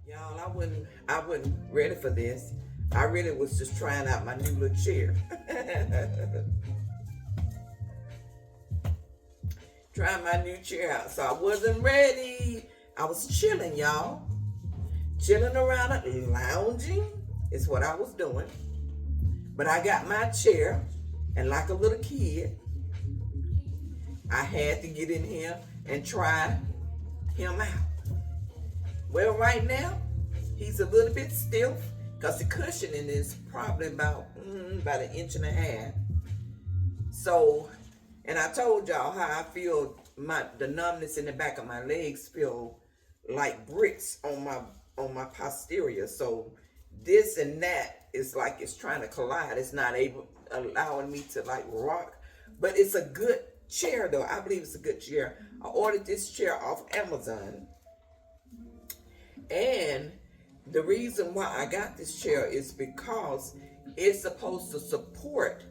Y'all, I wasn't ready for this. I really was just trying out my new little chair. Trying my new chair out. So I wasn't ready. I was chilling, y'all. Chilling around, lounging is what I was doing. But I got my chair, and like a little kid, I had to get in here and try him out. Well, right now, he's a little bit stiff because the cushioning is probably about an inch and a half. So, and I told y'all how I feel the numbness in the back of my legs feel like bricks on my posterior. So this and that is like it's trying to collide. It's not able allowing me to like rock. But it's a good chair though. I believe it's a good chair. I ordered this chair off Amazon. And the reason why I got this chair is because it's supposed to support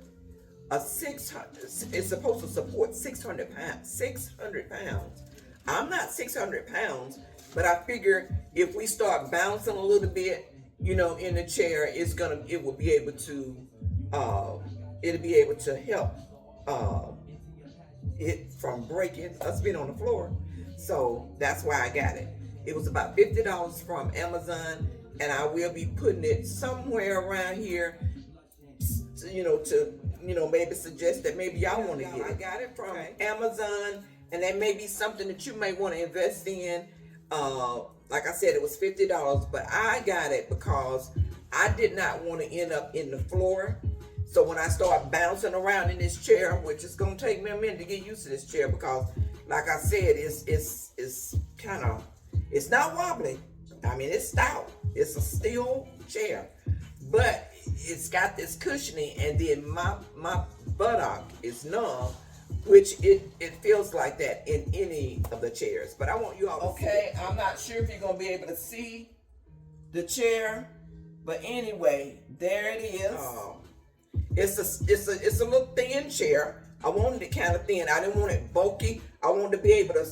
a 600, it's supposed to support 600 pounds. 600 pounds. I'm not 600 pounds, but I figure if we start bouncing a little bit, in the chair, it will be able to, it'll be able to help it from breaking, us being on the floor. So that's why I got it. It was about $50 from Amazon, and I will be putting it somewhere around here to maybe suggest that maybe y'all want to get it. I got it from Amazon, and that may be something that you may want to invest in. Like I said, it was $50, but I got it because I did not want to end up in the floor. So when I start bouncing around in this chair, which is gonna take me a minute to get used to this chair, because like I said, it's kind of, it's not wobbly. I mean, it's stout. It's a steel chair, but it's got this cushioning, and then my buttock is numb, which it feels like that in any of the chairs. But I want you all to see it. I'm not sure if you're gonna be able to see the chair, but anyway, there it is. It's a little thin chair. I wanted it kind of thin. I didn't want it bulky. I wanted to be able to,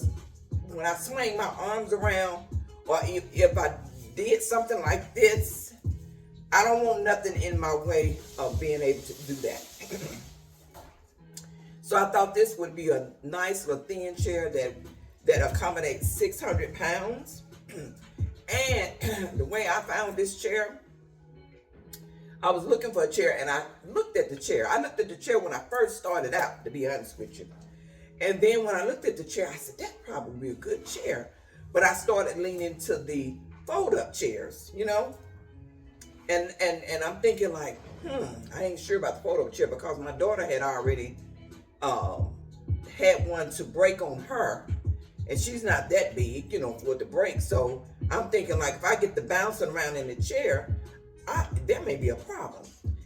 when I swing my arms around, or if I did something like this, I don't want nothing in my way of being able to do that. So I thought this would be a nice little thin chair that accommodates 600 pounds. And the way I found this chair, I was looking for a chair, and I looked at the chair. I looked at the chair when I first started out, to be honest with you. And then when I looked at the chair, I said, that's probably a good chair. But I started leaning to the fold-up chairs, And I'm thinking like, I ain't sure about the fold-up chair, because my daughter had already had one to break on her. And she's not that big, for it to break. So I'm thinking like, if I get the bouncing around in the chair, there may be a problem.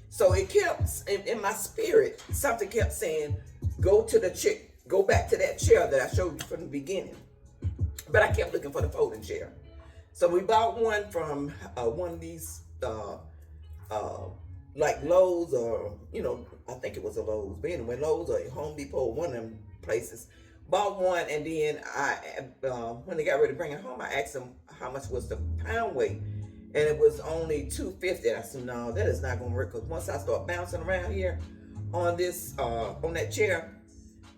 So it kept, in my spirit, something kept saying, go back to that chair that I showed you from the beginning. But I kept looking for the folding chair. So we bought one from one of these, like Lowe's, or, I think it was a Lowe's. But anyway, Lowe's or Home Depot, one of them places. Bought one, and then when they got ready to bring it home, I asked them how much was the pound weight. And it was only $250. I said, no, that is not going to work, because once I start bouncing around here on this, on that chair,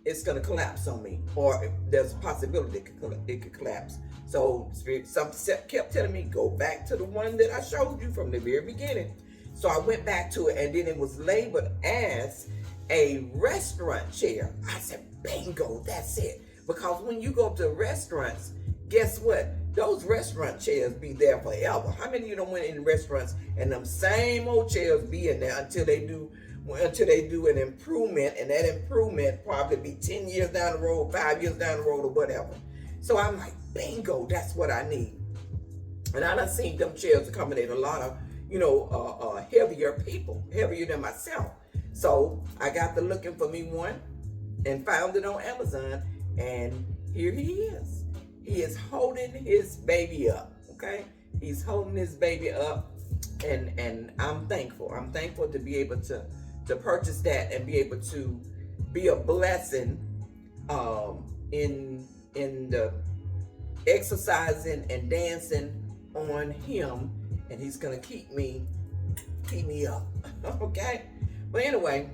it's going to collapse on me, or there's a possibility it could collapse. So something kept telling me, go back to the one that I showed you from the very beginning. So I went back to it, and then it was labeled as a restaurant chair. I said, bingo, that's it. Because when you go to restaurants, guess what? Those restaurant chairs be there forever. How many of you don't went in restaurants and them same old chairs be in there until they do an improvement, and that improvement probably be 10 years down the road, 5 years down the road, or whatever. So I'm like, bingo, that's what I need. And I done seen them chairs accommodate a lot of, heavier people, heavier than myself. So I got to looking for me one and found it on Amazon, and here he is. He is holding his baby up, okay? He's holding his baby up, and I'm thankful. I'm thankful to be able to purchase that and be able to be a blessing in the exercising and dancing on him, and he's gonna keep me up. Okay? But anyway,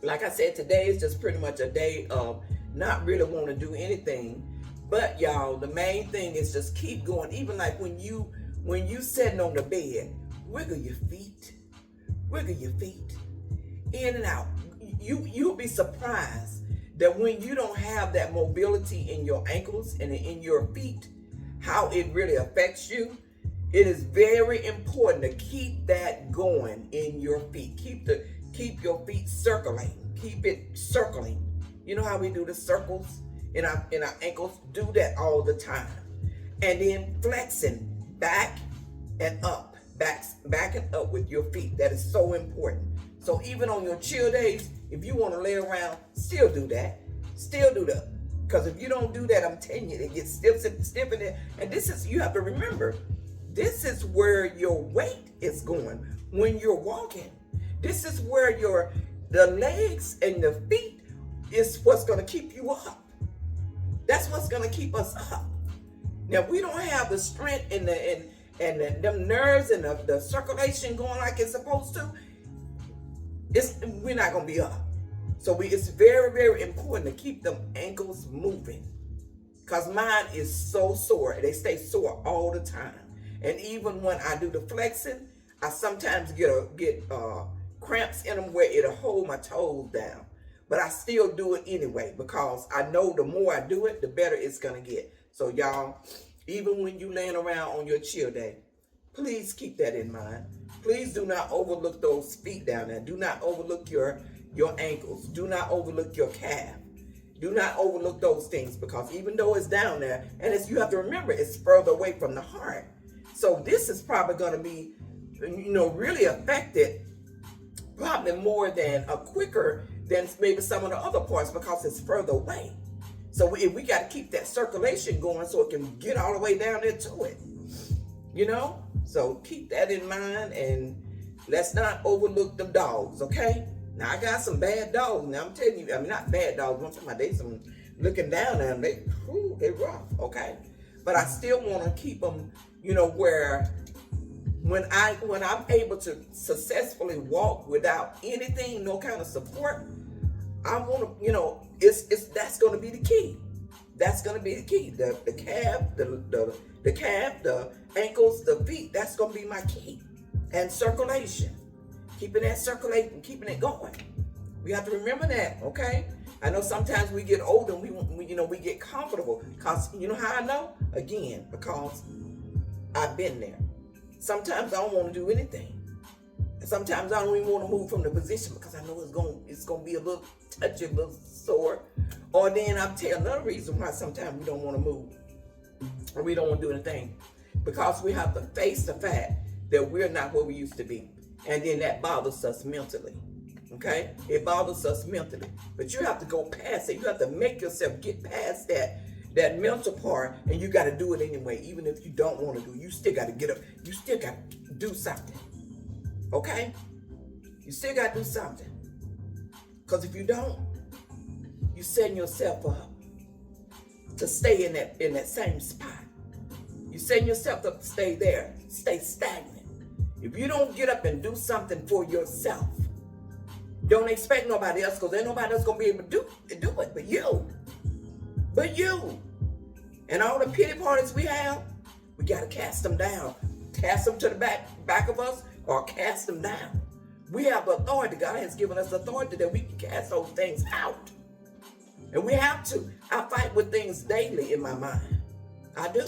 like I said, today is just pretty much a day of not really want to do anything. But y'all, the main thing is just keep going. Even like when you sitting on the bed, wiggle your feet. Wiggle your feet. In and out. You'll be surprised that when you don't have that mobility in your ankles and in your feet, how it really affects you. It is very important to keep that going in your feet. Keep your feet circulating. Keep it circling. You know how we do the circles in our ankles? Do that all the time. And then flexing back and up. Back and up with your feet. That is so important. So even on your chill days, if you want to lay around, still do that. Still do that. Because if you don't do that, I'm telling you, it gets stiff in there. And this is, you have to remember, this is where your weight is going when you're walking. This is where the legs and the feet is what's going to keep you up. That's what's going to keep us up. Now, if we don't have the strength and them nerves and the circulation going like it's supposed to, we're not going to be up. So it's very, very important to keep them ankles moving. Because mine is so sore. They stay sore all the time. And even when I do the flexing, I sometimes get cramps in them where it'll hold my toes down. But I still do it anyway because I know the more I do it, the better it's going to get. So y'all, even when you laying around on your chill day, please keep that in mind. Please do not overlook those feet down there. Do not overlook your ankles. Do not overlook your calf. Do not overlook those things because even though it's down there, and you have to remember, it's further away from the heart. So this is probably going to be, really affected probably more than quicker than maybe some of the other parts because it's further away. So we got to keep that circulation going so it can get all the way down there to it. So keep that in mind and let's not overlook the dogs, okay? Now, I got some bad dogs. Now, I'm telling you, not bad dogs. I'm talking about they some looking down at them. They rough, okay? But I still want to keep them, where when I'm able to successfully walk without anything, no kind of support, I want to, that's going to be the key. That's going to be the key. The calf, the calf, the ankles, the feet, that's going to be my key. And circulation. Keeping that circulating, keeping it going. We have to remember that, okay? I know sometimes we get older and we get comfortable. Because you know how I know? Again, because I've been there. Sometimes I don't want to do anything. Sometimes I don't even want to move from the position because I know it's going to be a little touchy, a little sore. Or then I'll tell another reason why sometimes we don't want to move or we don't want to do anything. Because we have to face the fact that we're not where we used to be. And then that bothers us mentally, okay? It bothers us mentally. But you have to go past it. You have to make yourself get past that mental part, and you got to do it anyway. Even if you don't want to do it, you still got to get up. You still got to do something, okay? You still got to do something. Because if you don't, you're setting yourself up to stay in that same spot. You're setting yourself up to stay there, stay stagnant. If you don't get up and do something for yourself, don't expect nobody else because ain't nobody else going to be able to do it but you. But you. And all the pity parties we have, we got to cast them down. Cast them to the back of us or cast them down. We have authority. God has given us authority that we can cast those things out. And we have to. I fight with things daily in my mind. I do.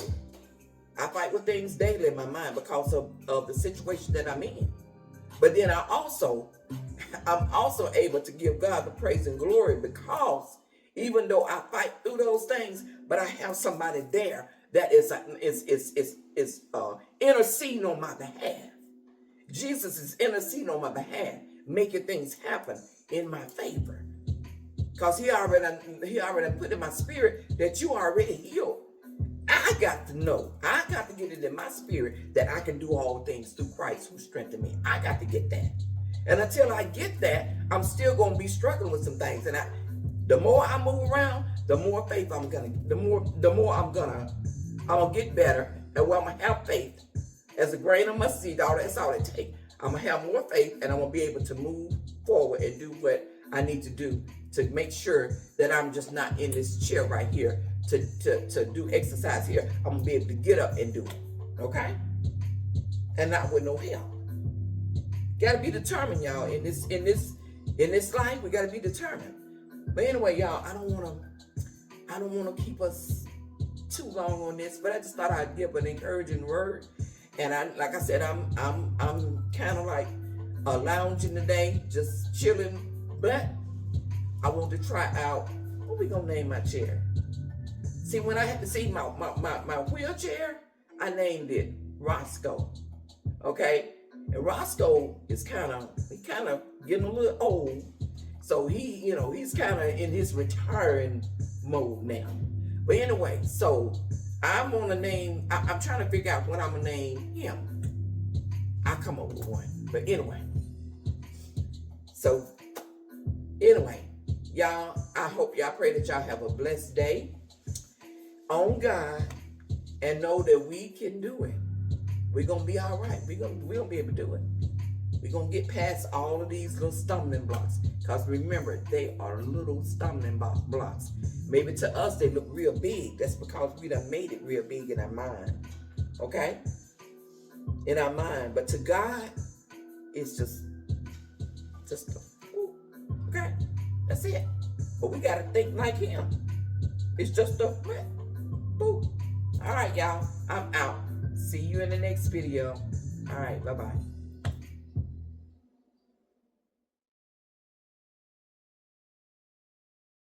I fight with things daily in my mind because of the situation that I'm in. But then I'm also able to give God the praise and glory because even though I fight through those things, but I have somebody there that is interceding on my behalf. Jesus is interceding on my behalf, making things happen in my favor. Because he already put in my spirit that you are already healed. I got to know. I got to get it in my spirit that I can do all things through Christ who strengthened me. I got to get that. And until I get that, I'm still going to be struggling with some things. And the more I move around, the more faith I'm going to get better And well, I'm going to have faith. As a grain of mustard seed, that's all it takes. I'm going to have more faith, and I'm going to be able to move forward and do what I need to do to make sure that I'm just not in this chair right here to do exercise here. I'm going to be able to get up and do it. Okay? And not with no help. Got to be determined, y'all. In this life, we got to be determined. But anyway, y'all, I don't want to keep us too long on this, but I just thought I'd give an encouraging word. And like I said, I'm kind of like lounging today, just chilling. But I want to try out, what we gonna name my chair? See, when I had to see my wheelchair, I named it Roscoe. Okay, and Roscoe is kind of getting a little old, so he's kind of in his retiring mode now. But anyway, so I'm gonna name. I'm trying to figure out what I'm gonna name him. I'll come up with one. But anyway, so anyway, y'all, I hope y'all pray that y'all have a blessed day on God and know that we can do it. We're gonna be all right. We're gonna be able to do it. We're gonna get past all of these little stumbling blocks. Because remember, they are little stumbling blocks. Maybe to us they look real big. That's because we done made it real big in our mind. Okay? In our mind. But to God, it's just okay? That's it. But we gotta think like him. It's just a what? Boop. All right, y'all. I'm out. See you in the next video. All right, bye-bye.